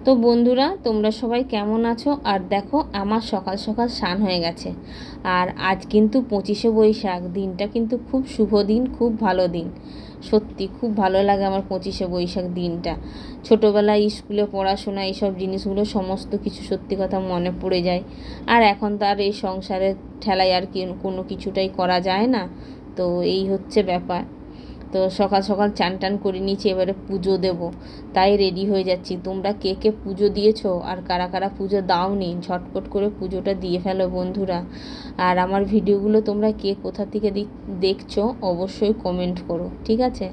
তো বন্ধুরা, তোমরা সবাই কেমন আছো? আর দেখো, আমার সকাল সকাল স্নান হয়ে গেছে। আর আজ কিন্তু 25শে বৈশাখ, দিনটা কিন্তু খুব শুভ দিন, খুব ভালো দিন। সত্যি খুব ভালো লাগে আমার 25শে বৈশাখ দিনটা। ছোটোবেলায় স্কুলে পড়াশোনা এইসব জিনিসগুলো সমস্ত কিছু সত্যি কথা মনে পড়ে যায়। আর এখন তো আর এই সংসারের ঠেলায় আর কি কোনো কিছুটাই করা যায় না। তো এই হচ্ছে ব্যাপার। তো সকাল সকাল চান টান করে নিয়েছি, এবারে পুজো দেব, তাই রেডি হয়ে যাচ্ছি। তোমরা কে কে পুজো দিয়েছো আর কারা কারা পুজো দাওনি, ঝটপট করে পুজোটা দিয়ে ফেলো বন্ধুরা। আর আমার ভিডিওগুলো তোমরা কে কোথা থেকে দেখছো অবশ্যই কমেন্ট করো, ঠিক আছে?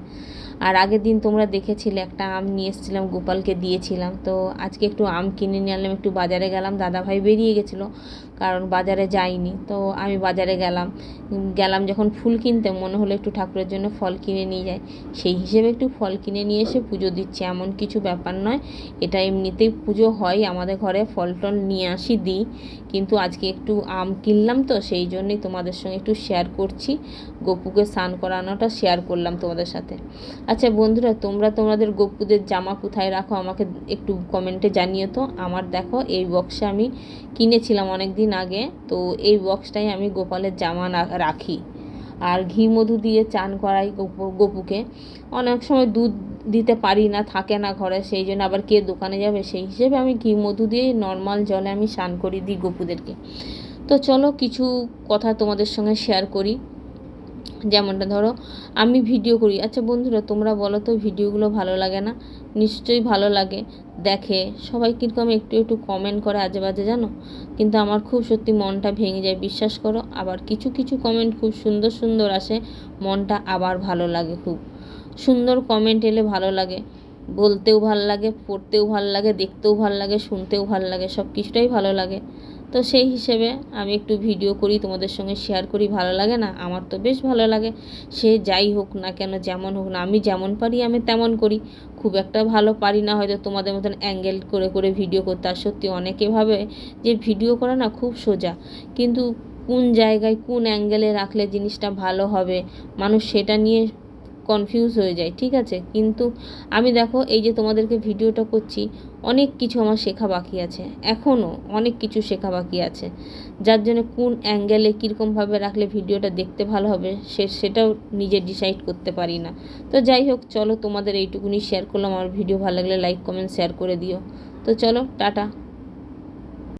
আর আগের দিন তোমরা দেখেছিলে একটা আম নিয়ে এসেছিলাম, গোপালকে দিয়েছিলাম। তো আজকে একটু আম কিনে নিয়ে আনলাম, একটু বাজারে গেলাম, দাদাভাই বেরিয়ে গেছিলো কারণ বাজারে যাইনি, তো আমি বাজারে গেলাম যখন ফুল কিনতে, মনে হলো একটু ঠাকুরের জন্য ফল কিনে নিয়ে যাই। সেই হিসেবে একটু ফল কিনে নিয়ে এসে পুজো দিচ্ছি, এমন কিছু ব্যাপার নয়। এটা এমনিতেই পুজো হয় আমাদের ঘরে, ফল টল নিয়ে আসি দিই, কিন্তু আজকে একটু আম কিনলাম তো সেই জন্যই তোমাদের সঙ্গে একটু শেয়ার করছি। গপুকে স্নান করানোটা শেয়ার করলাম তোমাদের সাথে। আচ্ছা বন্ধুরা, তোমরা তোমাদের গপুদের জামা কোথায় রাখো আমাকে একটু কমেন্টে জানিও তো। আমার দেখো, এই বক্সে আমি কিনেছিলাম অনেক দিন আগে, তো এই বক্সটাই আমি গোপালের জামা রাখি। আর ঘি মধু দিয়ে চান করাই গপুকে। অনেক সময় দুধ দিতে পারি না, থাকে না ঘরে, সেই জন্য আবার কে দোকানে যাবে, সেই হিসেবে আমি ঘি মধু দিয়ে নর্মাল জলে আমি স্নান করিয়ে দিই গপুদেরকে। তো চলো কিছু কথা তোমাদের সঙ্গে শেয়ার করি। যেমনটা ধরো, আমি ভিডিও করি। আচ্ছা বন্ধুরা, তোমরা বলো তো, ভিডিওগুলো ভালো লাগে না? নিশ্চয়ই ভালো লাগে। দেখে সবাই কীরকম একটু একটু কমেন্ট করে আজে বাজে, জানো, কিন্তু আমার খুব সত্যি মনটা ভেঙে যায়, বিশ্বাস করো। আবার কিছু কিছু কমেন্ট খুব সুন্দর সুন্দর আসে, মনটা আবার ভালো লাগে। খুব সুন্দর কমেন্ট এলে ভালো লাগে, বলতেও ভালো লাগে, পড়তেও ভালো লাগে, দেখতেও ভালো লাগে, শুনতেও ভালো লাগে, সব কিছুটাই ভালো লাগে। তো সেই হিসেবে আমি একটু ভিডিও করি, তোমাদের সঙ্গে শেয়ার করি। ভালো লাগে না? আমার তো বেশ ভালো লাগে। সে যাই হোক না কেন, যেমন হোক না, আমি যেমন পারি আমি তেমন করি। খুব একটা ভালো পারি না হয়তো তোমাদের মতন অ্যাঙ্গেল করে করে ভিডিও করতে। আর সত্যি অনেকে ভাবে যে ভিডিও করা না খুব সোজা, কিন্তু কোন জায়গায় কোন অ্যাঙ্গেলে রাখলে জিনিসটা ভালো হবে, মানুষ সেটা নিয়ে কনফিউজ হয়ে যায়, ঠিক আছে? কিন্তু আমি দেখো, এই যে তোমাদেরকে ভিডিওটা করছি, অনেক কিছু আমার শেখা বাকি আছে, এখনও অনেক কিছু শেখা বাকি আছে, যার জন্য কোন অ্যাঙ্গেলে কীরকমভাবে রাখলে ভিডিওটা দেখতে ভালো হবে সেটাও নিজে ডিসাইড করতে পারি না। তো যাই হোক, চলো তোমাদের এইটুকুনি শেয়ার করলাম। আমার ভিডিও ভালো লাগলে লাইক কমেন্ট শেয়ার করে দিও। তো চলো, টাটা।